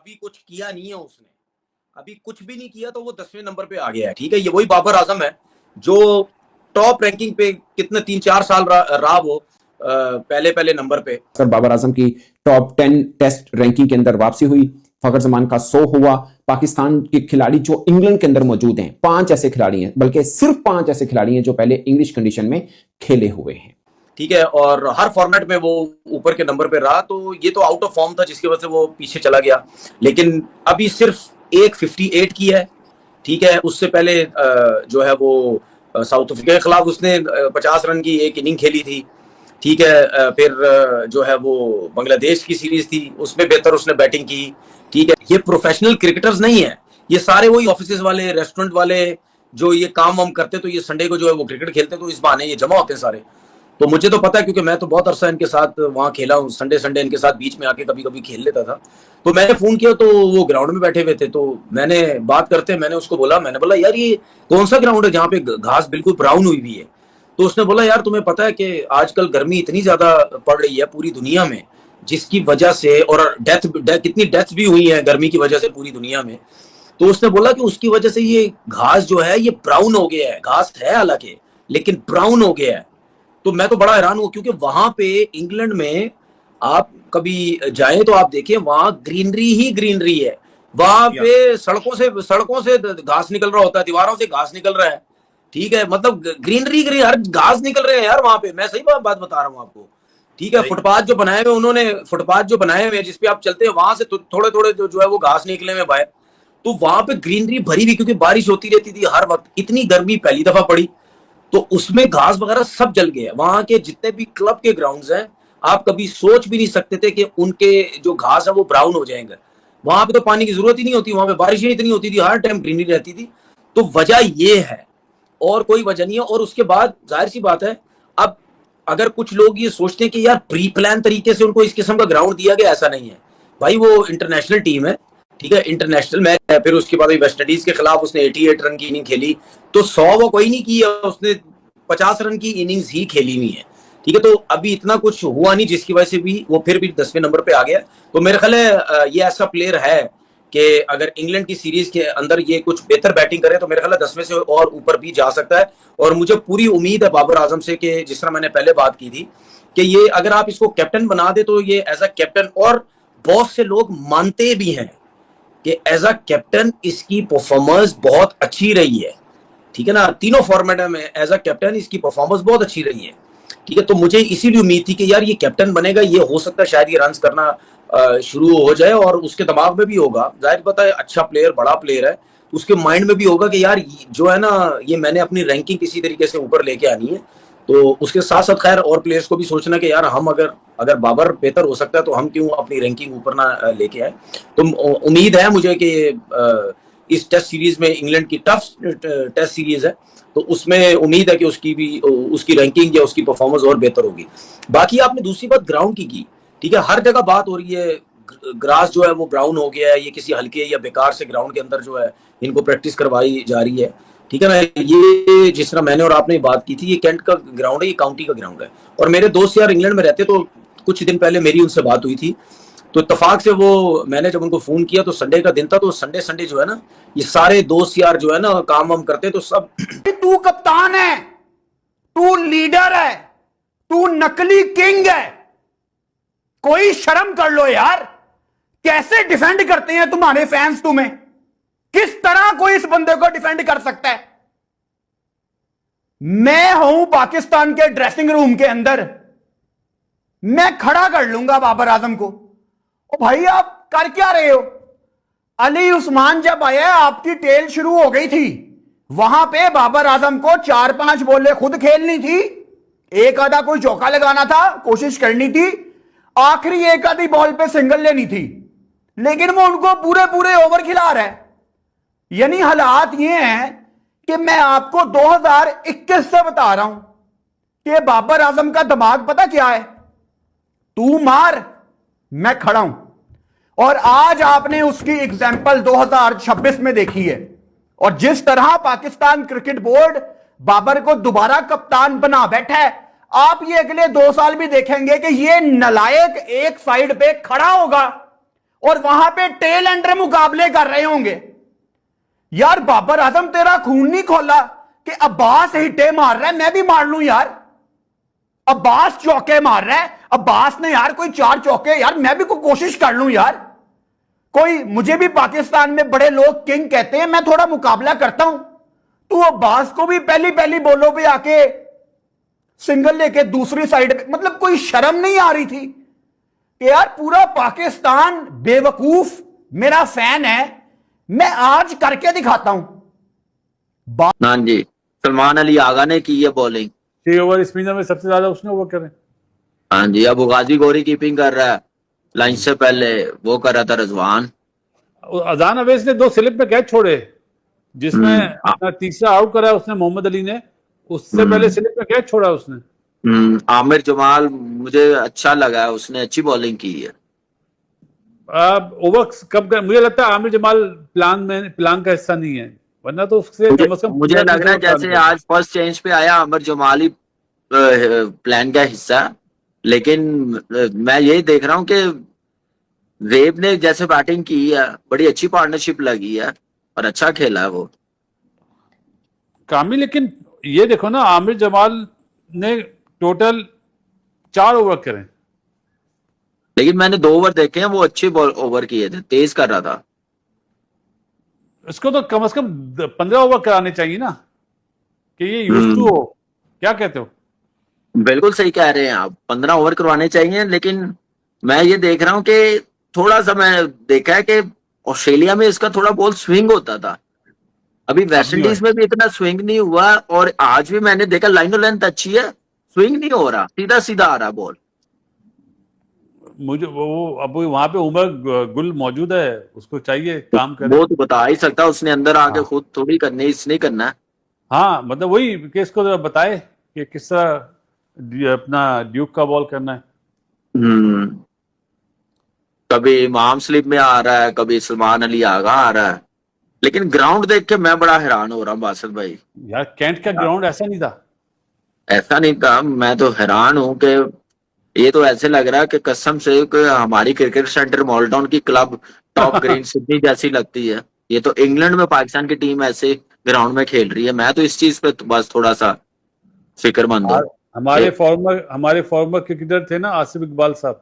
अभी कुछ किया नहीं है उसने, अभी कुछ भी नहीं किया तो वो 10वें नंबर पे आ गया है। ठीक है, ये वही बाबर आजम है जो टॉप रैंकिंग पे कितने 3-4 साल रहा वो पहले पहले नंबर पे। सर बाबर आजम की टॉप 10 टेस्ट रैंकिंग के अंदर वापसी हुई, फखर जमान का 100 हुआ। पाकिस्तान के खिलाड़ी जो इंग्लैंड के अंदर मौजूद हैं, 5 ऐसे खिलाड़ी हैं, बल्कि सिर्फ 5 ऐसे खिलाड़ी हैं जो पहले इंग्लिश कंडीशन में खेले हुए हैं। ठीक है, और हर फॉर्मेट में वो ऊपर के नंबर पे रहा, तो ये तो आउट ऑफ फॉर्म था जिसकी वजह से वो पीछे चला गया। लेकिन अभी सिर्फ एक 58 की है। ठीक है, उससे पहले जो है वो साउथ अफ्रीका के खिलाफ उसने 50 रन की एक इनिंग खेली थी। ठीक है, फिर जो है वो बांग्लादेश की सीरीज थी, उसमें बेहतर उसने बैटिंग की। ठीक है, ये प्रोफेशनल क्रिकेटर्स नहीं है, ये सारे वही ऑफिस वाले, रेस्टोरेंट वाले जो ये काम वाम करते, तो ये संडे को जो है वो क्रिकेट खेलते, तो इस बहाने ये जमा होते हैं सारे। तो मुझे तो पता है क्योंकि मैं तो बहुत अरसा इनके साथ वहां खेला हूँ, संडे संडे इनके साथ बीच में आके कभी कभी खेल लेता था। तो मैंने फोन किया तो वो ग्राउंड में बैठे हुए थे, तो मैंने बात करते मैंने उसको बोला, मैंने बोला यार ये कौन सा ग्राउंड है जहाँ पे घास बिल्कुल ब्राउन हुई हुई है। तो उसने बोला यार तुम्हें पता है कि आजकल गर्मी इतनी ज्यादा पड़ रही है पूरी दुनिया में, जिसकी वजह से, और कितनी डेथ भी हुई है गर्मी की वजह से पूरी दुनिया में। तो उसने बोला कि उसकी वजह से ये घास जो है ये ब्राउन हो गया है, घास है हालांकि लेकिन ब्राउन हो गया है। तो मैं तो बड़ा हैरान हूं क्योंकि वहां पे इंग्लैंड में आप कभी जाएं तो आप देखें वहां ग्रीनरी ही ग्रीनरी है। वहां पे सड़कों से घास निकल रहा होता है, दीवारों से घास निकल रहा है। ठीक है, मतलब ग्रीनरी ग्रीन हर घास निकल रहे हैं यार वहां पे, मैं सही बात बता रहा हूँ आपको। ठीक है, फुटपाथ जो बनाए हुए उन्होंने, फुटपाथ जो बनाए हुए जिसपे आप चलते हैं वहां से थोड़े थोड़े जो है वो घास निकले हुए बाहर। तो वहां पे ग्रीनरी भरी हुई, क्योंकि बारिश होती रहती थी हर वक्त, इतनी गर्मी पहली दफा पड़ी तो उसमें घास वगैरह सब जल गया। वहां के जितने भी क्लब के ग्राउंड्स हैं, आप कभी सोच भी नहीं सकते थे कि उनके जो घास है वो ब्राउन हो जाएंगे। वहां पे तो पानी की जरूरत ही नहीं होती, वहां पे बारिश ही इतनी होती थी, हर टाइम ग्रीनरी रहती थी। तो वजह ये है और कोई वजह नहीं है। और उसके बाद जाहिर सी बात है, अब अगर कुछ लोग ये सोचते हैं कि यार प्री प्लान तरीके से उनको इस किस्म का ग्राउंड दिया गया, ऐसा नहीं है भाई। वो इंटरनेशनल टीम है, ठीक है, इंटरनेशनल मैच है। फिर उसके बाद वेस्ट इंडीज के खिलाफ उसने 88 रन की इनिंग खेली, तो 100 वो कोई नहीं की, उसने 50 रन की इनिंग्स ही खेली हुई है। ठीक है, तो अभी इतना कुछ हुआ नहीं जिसकी वजह से भी वो फिर भी 10वें नंबर पे आ गया। तो मेरे ख्याल है ये ऐसा प्लेयर है कि अगर इंग्लैंड की सीरीज के अंदर ये कुछ बेहतर बैटिंग करे तो मेरे ख्याल है 10वें से और ऊपर भी जा सकता है। और मुझे पूरी उम्मीद है बाबर आजम से कि जिस तरह मैंने पहले बात की थी कि ये अगर आप इसको कैप्टन बना दे तो ये एज अ कैप्टन, और बहुत से लोग मानते भी हैं कि एज अ कैप्टन इसकी परफॉर्मेंस बहुत अच्छी रही है। ठीक है ना, तीनों फॉर्मेट में एज अ कैप्टन इसकी परफॉर्मेंस बहुत अच्छी रही है। ठीक है, तो मुझे इसीलिए उम्मीद थी कि यार ये कैप्टन बनेगा, ये हो सकता है शायद ये रन करना शुरू हो जाए, और उसके दिमाग में भी होगा, जाहिर पता है अच्छा प्लेयर, बड़ा प्लेयर है, उसके माइंड में भी होगा कि यार जो है ना, ये मैंने अपनी रैंकिंग किसी तरीके से ऊपर लेके आनी है। तो उसके साथ साथ खैर और प्लेयर्स को भी सोचना कि यार हम अगर बाबर बेहतर हो सकता है तो हम क्यों अपनी रैंकिंग ऊपर ना लेके आए। तो उम्मीद है मुझे कि इस टेस्ट सीरीज में, इंग्लैंड की टफ टेस्ट सीरीज है, तो उसमें उम्मीद है कि उसकी रैंकिंग या उसकी परफॉर्मेंस और बेहतर होगी। बाकी आपने दूसरी बात ग्राउंड की, ठीक है, हर जगह बात हो रही है ग्रास जो है वो ब्राउन हो गया है, ये किसी हल्के या बेकार से ग्राउंड के अंदर जो है इनको प्रैक्टिस करवाई जा रही है। ठीक है ना, ये जिस तरह मैंने और आपने बात की थी, ये कैंट का ग्राउंड है, ये काउंटी का ग्राउंड है। और मेरे दोस्त यार इंग्लैंड में रहते, तो कुछ दिन पहले मेरी उनसे बात हुई थी, तो इत्तेफाक से वो मैंने जब उनको फोन किया तो संडे का दिन था, तो संडे संडे जो है ना, ये सारे दोस्त यार जो है ना काम वाम करते, तो सब तू कप्तान है, तू लीडर है, तू नकली किंग है, कोई शर्म कर लो यार। कैसे डिफेंड करते हैं तुम्हारे फैंस तुम्हें? किस तरह कोई इस बंदे को डिफेंड कर सकता है? मैं हूं पाकिस्तान के ड्रेसिंग रूम के अंदर, मैं खड़ा कर लूंगा बाबर आजम को। ओ भाई आप कर क्या रहे हो? अली उस्मान जब आया आपकी टेल शुरू हो गई थी, वहां पे बाबर आजम को 4-5 बॉलें खुद खेलनी थी, एक आधा कोई चौका लगाना था, कोशिश करनी थी, आखिरी एक आधी बॉल पे सिंगल लेनी थी, लेकिन वो उनको पूरे पूरे ओवर खिला रहा है। यानी हालात ये हैं कि मैं आपको 2021 से बता रहा हूं कि बाबर आजम का दिमाग पता क्या है? तू मार, मैं खड़ा हूं। और आज आपने उसकी एग्जाम्पल 2026 में देखी है। और जिस तरह पाकिस्तान क्रिकेट बोर्ड बाबर को दोबारा कप्तान बना बैठा है, आप ये अगले 2 साल भी देखेंगे कि ये नलायक एक साइड पे खड़ा होगा और वहां पे टेल एंडर मुकाबले कर रहे होंगे। यार बाबर आजम तेरा खून नहीं खोला कि अब्बास हिट्टे मार रहा है मैं भी मार लूं यार। अब्बास चौके मार रहा है, अब्बास ने यार कोई 4 चौके, यार मैं भी कोई कोशिश कर लूं यार। कोई मुझे भी पाकिस्तान में बड़े लोग किंग कहते हैं, मैं थोड़ा मुकाबला करता हूं। तू अब्बास को भी पहली बॉलों पे आके सिंगल लेके दूसरी साइड पे, मतलब कोई शर्म नहीं आ रही थी कि यार पूरा पाकिस्तान बेवकूफ मेरा फैन है, मैं आज करके दिखाता हूं। हाँ जी, सलमान अली आगा ने की है बॉलिंग 6 ओवर स्पिनर में सबसे ज्यादा उसने ओवर करे। हाँ जी, अब गाजी गौरी कीपिंग कर रहा है, लाइन से पहले वो कर रहा था रिजवान। अजान अवैस ने 2 स्लिप में कैच छोड़े, जिसमें अपना तीसरा आउट करा उसने मोहम्मद अली ने, उससे पहले स्लिप में कैच छोड़ा उसने। आमिर जमाल मुझे अच्छा लगा है, उसने अच्छी बॉलिंग की है। ओवर कब मुझे लगता है आमिर जमाल प्लान का हिस्सा नहीं है, वरना तो उससे मुझे लग रहा है जैसे आज फर्स्ट चेंज पे आया आमिर जमाल ही प्लान का हिस्सा। लेकिन मैं यही देख रहा हूँ कि वेब ने जैसे बैटिंग की है, बड़ी अच्छी पार्टनरशिप लगी है और अच्छा खेला है वो कामी। लेकिन ये देखो ना, आमिर जमाल ने टोटल 4 ओवर करे, लेकिन मैंने 2 ओवर देखे हैं, वो अच्छे ओवर किए थे, तेज कर रहा था। इसको तो कम से कम 15 ओवर कराने चाहिए ना, कि ये यूज टू हो। क्या कहते हो? बिल्कुल सही कह रहे हैं आप, 15 ओवर करवाने चाहिए। लेकिन मैं ये देख रहा हूँ कि थोड़ा सा मैं देखा है कि ऑस्ट्रेलिया में इसका थोड़ा बॉल स्विंग होता था, अभी वेस्ट इंडीज में भी इतना स्विंग नहीं हुआ। और आज भी मैंने देखा लाइन लेंथ अच्छी है, स्विंग नहीं हो रहा, सीधा सीधा आ रहा बॉल। मुझे वो अब वहां पे उमर गुल मौजूद है, उसको चाहिए काम करे। वो तो बता ही सकता, उसने अंदर आके खुद थोड़ी करनी, इसने करना है। हाँ मतलब वही कि इसको जरा बताए कि किस तरह अपना ड्यूक का बॉल करना है। कभी इमाम स्लिप में आ रहा है, कभी सलमान अली आगा आ रहा है। लेकिन ग्राउंड देख के मैं बड़ा हैरान हो रहा हूँ बासित भाई। यार कैंट का ग्राउंड ऐसा नहीं था, ऐसा नहीं था, मैं तो हैरान हूं कि ये तो ऐसे लग रहा है कि कसम से कि हमारी क्रिकेट सेंटर मॉलटाउन की क्लब टॉप ग्रीन सिडनी जैसी लगती है। ये तो इंग्लैंड में पाकिस्तान की टीम ऐसे ग्राउंड में खेल रही है। मैं तो इस चीज पे तो बस थोड़ा सा फिक्रमंद हूँ। हमारे फॉर्मर क्रिकेटर थे ना आसिफ इकबाल साहब,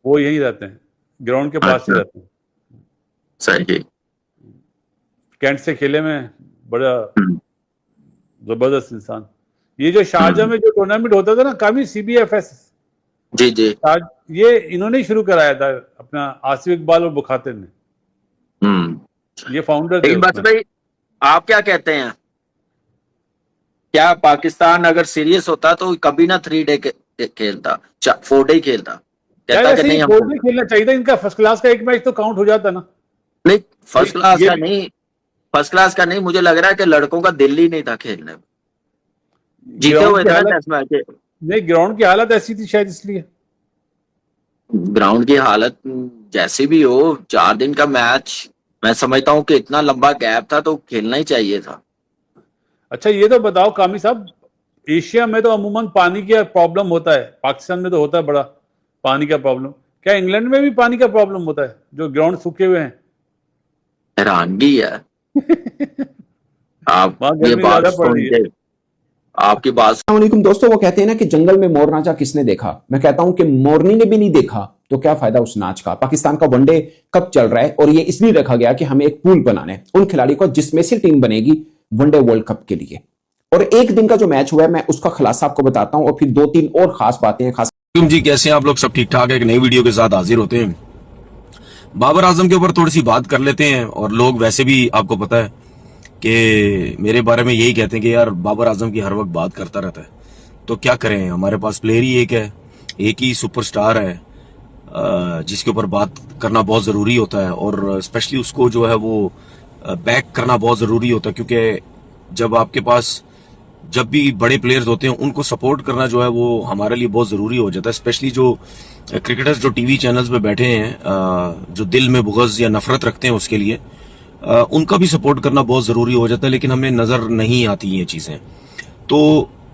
वो यही रहते हैं, ग्राउंड के पास ही रहते हैं। सही। कैंट से खेले में बड़ा जबरदस्त इंसान। ये जो शारजा में जो टूर्नामेंट होता था ना काफी, CBFS, जी जी, ये इन्होंने ही शुरू कराया था, अपना आसिफ इकबाल और बुखातिर ने, ये फाउंडर थे। बस भाई आप क्या कहते हैं, क्या पाकिस्तान अगर सीरियस होता तो कभी ना 3 डे खेलता, 4 डे खेलता? कहता कि नहीं, हम खेलना चाहिए था इनका। फर्स्ट क्लास का एक मैच तो काउंट हो जाता ना। नहीं, फर्स्ट क्लास का नहीं, फर्स्ट क्लास का नहीं, मुझे लग रहा है कि लड़कों का दिल ही नहीं था खेलने में। जीते हुए थे टेस्ट मैच। नहीं, ग्राउंड की हालत ऐसी थी शायद, इसलिए। ग्राउंड की हालत जैसी भी हो, 4 दिन का मैच, मैं समझता हूँ कि इतना लंबा गैप था तो खेलना ही चाहिए था। अच्छा ये तो बताओ कामी साहब, एशिया में तो अमूमन पानी का प्रॉब्लम होता है, पाकिस्तान में तो होता है बड़ा पानी का प्रॉब्लम, क्या इंग्लैंड में भी पानी का प्रॉब्लम होता है जो ग्राउंड सूखे हुए हैं? हैरानगी है। आप ये बात सुन के, आपकी बात। अस्सलामुअलैकुम दोस्तों, वो कहते हैं ना कि जंगल में मोर नाचा किसने देखा। मैं कहता हूं कि मोरनी ने भी नहीं देखा तो क्या फायदा उस नाच का। पाकिस्तान का वनडे कब चल रहा है और ये इसलिए रखा गया कि हमें एक पूल बनाना है उन खिलाड़ी को जिसमें से टीम बनेगी वनडे वर्ल्ड कप के लिए। और एक दिन का जो मैच हुआ है मैं उसका खुलासा आपको बताता हूं और फिर 2-3 और खास बातें हैं। खास जी, कैसे हैं आप लोग? सब ठीक ठाक है? एक नई वीडियो के साथ हाजिर होते हैं। बाबर आजम के ऊपर थोड़ी सी बात कर लेते हैं। और लोग वैसे भी आपको पता है कि मेरे बारे में यही कहते हैं कि यार बाबर आजम की हर वक्त बात करता रहता है। तो क्या करें, हमारे पास प्लेयर ही एक है, एक ही सुपरस्टार है जिसके ऊपर बात करना बहुत ज़रूरी होता है। और स्पेशली उसको जो है वो बैक करना बहुत ज़रूरी होता है, क्योंकि जब आपके पास जब भी बड़े प्लेयर्स होते हैं उनको सपोर्ट करना जो है वो हमारे लिए बहुत ज़रूरी हो जाता है। स्पेशली जो क्रिकेटर्स जो टीवी चैनल्स पे बैठे हैं, जो दिल में बुग़्ज़ या नफरत रखते हैं उसके लिए, उनका भी सपोर्ट करना बहुत ज़रूरी हो जाता है। लेकिन हमें नज़र नहीं आती ये चीज़ें। तो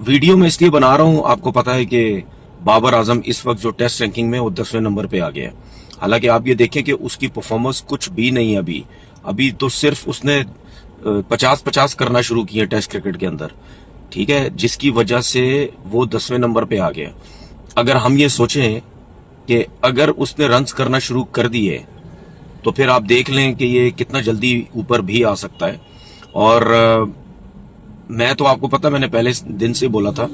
वीडियो में इसलिए बना रहा हूँ, आपको पता है कि बाबर आजम इस वक्त जो टेस्ट रैंकिंग में वो 10वें नंबर पे आ गया है। हालांकि आप ये देखें कि उसकी परफॉर्मेंस कुछ भी नहीं है अभी अभी तो सिर्फ उसने 50-50 करना शुरू किया टेस्ट क्रिकेट के अंदर, ठीक है, जिसकी वजह से वो 10वें नंबर पे आ गया। अगर हम ये सोचें कि अगर उसने रन्स करना शुरू कर दिए तो फिर आप देख लें कि ये कितना जल्दी ऊपर भी आ सकता है। और मैं तो आपको पता, मैंने पहले दिन से बोला था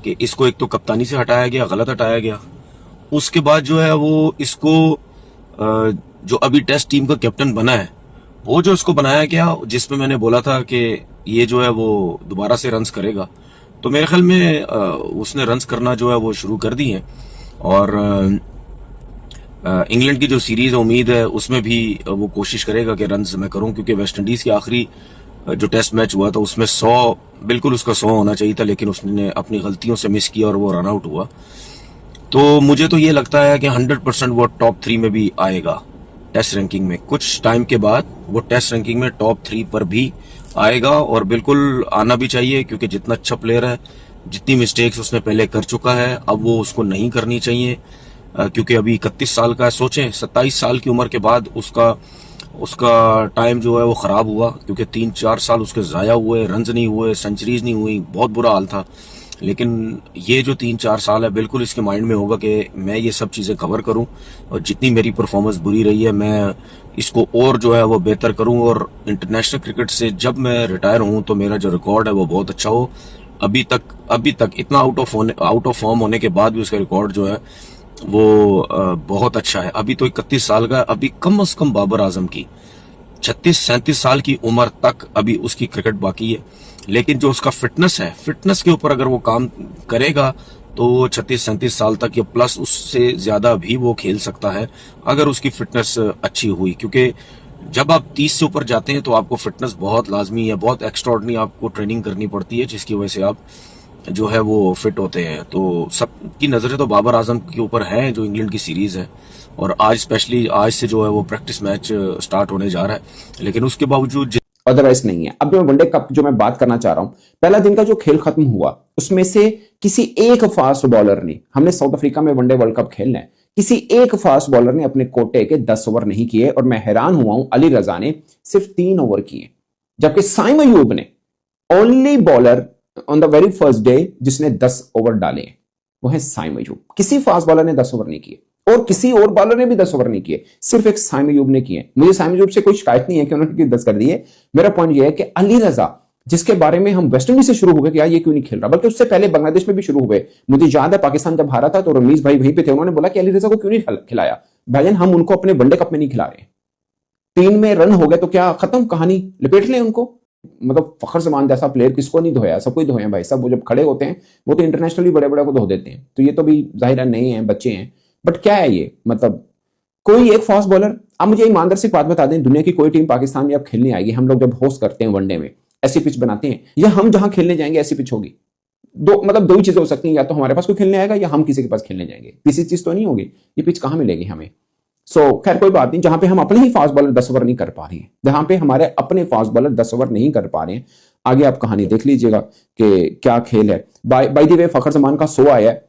कि इसको एक तो कप्तानी से हटाया गया, गलत हटाया गया। उसके बाद जो है वो इसको जो अभी टेस्ट टीम का कैप्टन बना है, वो जो इसको बनाया गया, जिसमें मैंने बोला था कि ये जो है वो दोबारा से रन्स करेगा, तो मेरे ख्याल में उसने रन्स करना जो है वो शुरू कर दी है। और इंग्लैंड की जो सीरीज है, उम्मीद है उसमें भी वो कोशिश करेगा कि रन्स मैं करूं, क्योंकि वेस्ट इंडीज के आखिरी जो टेस्ट मैच हुआ था उसमें 100 बिल्कुल उसका 100 होना चाहिए था, लेकिन उसने अपनी गलतियों से मिस किया और वो रन आउट हुआ। तो मुझे तो ये लगता है कि 100% वो टॉप 3 में भी आएगा टेस्ट रैंकिंग में। कुछ टाइम के बाद वो टेस्ट रैंकिंग में टॉप 3 पर भी आएगा, और बिल्कुल आना भी चाहिए, क्योंकि जितना अच्छा प्लेयर है, जितनी मिस्टेक्स उसने पहले कर चुका है, अब वो उसको नहीं करनी चाहिए, क्योंकि अभी 31 साल का है। सोचें 27 साल की उम्र के बाद उसका टाइम जो है वो खराब हुआ, क्योंकि 3-4 साल उसके ज़ाया हुए, रन्स नहीं हुए, सेंचुरीज नहीं हुई, बहुत बुरा हाल था। लेकिन ये जो 3-4 साल है, बिल्कुल इसके माइंड में होगा कि मैं ये सब चीज़ें कवर करूं, और जितनी मेरी परफॉर्मेंस बुरी रही है मैं इसको और जो है वो बेहतर करूं, और इंटरनेशनल क्रिकेट से जब मैं रिटायर हूं तो मेरा जो रिकॉर्ड है वो बहुत अच्छा हो। अभी तक इतना आउट ऑफ फॉर्म होने के बाद भी उसका रिकॉर्ड जो है वो बहुत अच्छा है। अभी तो 31 साल का है, अभी कम से कम बाबर आजम की 36-37 साल की उम्र तक अभी उसकी क्रिकेट बाकी है। लेकिन जो उसका फिटनेस है, फिटनेस के ऊपर अगर वो काम करेगा तो 36-37 साल तक या प्लस उससे ज्यादा भी वो खेल सकता है, अगर उसकी फिटनेस अच्छी हुई। क्योंकि जब आप 30 से ऊपर जाते हैं तो आपको फिटनेस बहुत लाजमी है, बहुत एक्स्ट्राऑर्डिनरी आपको ट्रेनिंग करनी पड़ती है, जिसकी वजह से आप जो है वो फिट होते हैं। तो सबकी नजरें तो बाबर आजम के ऊपर है, जो इंग्लैंड की सीरीज है, और आज स्पेशली आज से जो है वो प्रैक्टिस मैच स्टार्ट होने जा रहा है। लेकिन उसके बावजूद अदरवाइज नहीं है। अब जो वनडे कप जो मैं बात करना चाह रहा हूं, पहला दिन का जो खेल खत्म हुआ उसमें से किसी एक फास्ट बॉलर ने, हमने साउथ अफ्रीका में वनडे वर्ल्ड कप खेलना है, किसी एक फास्ट बॉलर ने अपने कोटे के 10 ओवर नहीं किए, और मैं हैरान हुआ हूं अली रजा ने सिर्फ 3 ओवर किए, जबकि साइम अयूब ने only bowler on the very first day जिसने 10 ओवर डाले हैं, वो है साइम अयूब। किसी फास्ट बॉलर ने 10 ओवर नहीं किए, और किसी और बॉलर ने भी 10 ओवर नहीं किए, सिर्फ एक साइम अयूब ने किए। मुझे साइम अयूब से कोई शिकायत नहीं है कि उन्होंने 10 कर दिए। मेरा पॉइंट यह है कि अली रजा, जिसके बारे में हम वेस्ट इंडीज से शुरू हो गए कि यार ये क्यों नहीं खेल रहा, बल्कि उससे पहले बांग्लादेश में भी शुरू हुए। मुझे याद है पाकिस्तान जब हारा था तो रमीज भाई वहीं पे थे, उन्होंने बोला कि अली रजा को क्यों नहीं खिलाया। भाईजान हम उनको अपने वनडे कप में नहीं खिला रहे, 3 में रन हो गए तो क्या खत्म कहानी, लपेट लें उनको। मतलब फखर जमान जैसा प्लेयर किसको नहीं धोया, सबको ही धोया भाई साहब। वो जब खड़े होते हैं वो तो इंटरनेशनली बड़े बड़े को धो देते हैं, तो ये तो भी जाहिर है नहीं है, बच्चे हैं। बट क्या है ये, मतलब कोई एक फास्ट बॉलर। आप मुझे ईमानदार से बात बता दें, दुनिया की कोई टीम पाकिस्तान में अब खेलने आएगी, हम लोग जब होस्ट करते हैं वनडे में ऐसी पिच बनाते हैं, या हम जहां खेलने जाएंगे ऐसी पिच होगी, दो ही चीजें हो सकती हैं, या तो हमारे पास कोई खेलने आएगा या हम किसी के पास खेलने जाएंगे। तीसरी चीज तो नहीं होगी, ये पिच कहां मिलेगी हमें। खैर कोई बात नहीं, जहां पे हम अपने ही फास्ट बॉलर 10 ओवर नहीं कर पा रहे हैं, जहां पे हमारे अपने फास्ट बॉलर 10 ओवर नहीं कर पा रहे हैं, आगे आप कहानी देख लीजिएगा कि क्या खेल है। बाय द वे फखर जमान का शो आया है,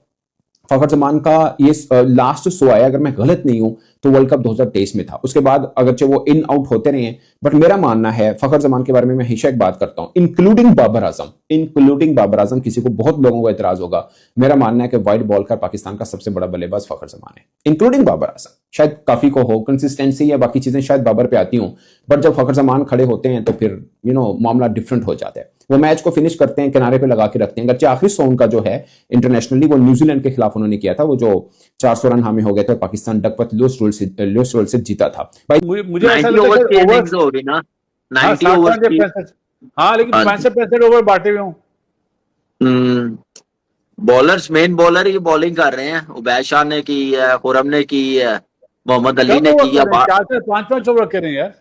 फखर जमान का ये लास्ट शो आया, अगर मैं गलत नहीं हूं तो वर्ल्ड कप 2023 में था। उसके बाद अगरचे वो इन आउट होते रहे हैं, बट मेरा मानना है फखर जमान के बारे में मैं हमेशा एक बात करता हूं, इंक्लूडिंग बाबर आजम, किसी को बहुत लोगों को एतराज होगा, मेरा मानना है कि वाइड बॉल का पाकिस्तान का सबसे बड़ा बल्लेबाज फखर जमान है, इंक्लूडिंग बाबर आजम। शायद काफी को हो कंसिस्टेंसी या बाकी चीजें शायद बाबर पे आती हूं, बट जब फखर जमान खड़े होते हैं तो फिर मामला डिफरेंट हो जाता है। वो मैच को फिनिश करते हैं, किनारे पे लगा के रखते हैं। अगरचे आखिरी 100 का जो है इंटरनेशनली वो न्यूजीलैंड के खिलाफ उन्होंने किया था, वो जो 400 रन हामे हो गए थे, पाकिस्तान डकवर्थ लुईस रोल से जीता था भाई। मुझे ऐसा लगता है कि ओवर होगी ना 90 ओवर। हाँ लेकिन 65 ओवर बांटे हुए हूँ। बॉलर्स मेन बॉलर ही बॉलिंग कर रहे हैं, उबैद शाह ने की है, खुरम ने की है, मोहम्मद अली ने की है, 4-5 ओवर करें यार।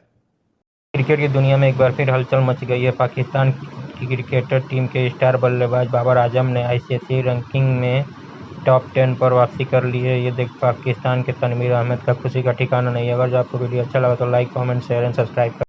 क्रिकेट की दुनिया में एक बार फिर हलचल मच गई है। पाकिस्तान की क्रिकेटर टीम के स्टार बल्लेबाज बाबर आजम ने आईसीसी रैंकिंग में टॉप 10 पर वापसी कर ली है। ये देख पाकिस्तान के तनवीर अहमद का खुशी का ठिकाना नहीं है। अगर जो आपको वीडियो अच्छा लगा तो like, comment, share and subscribe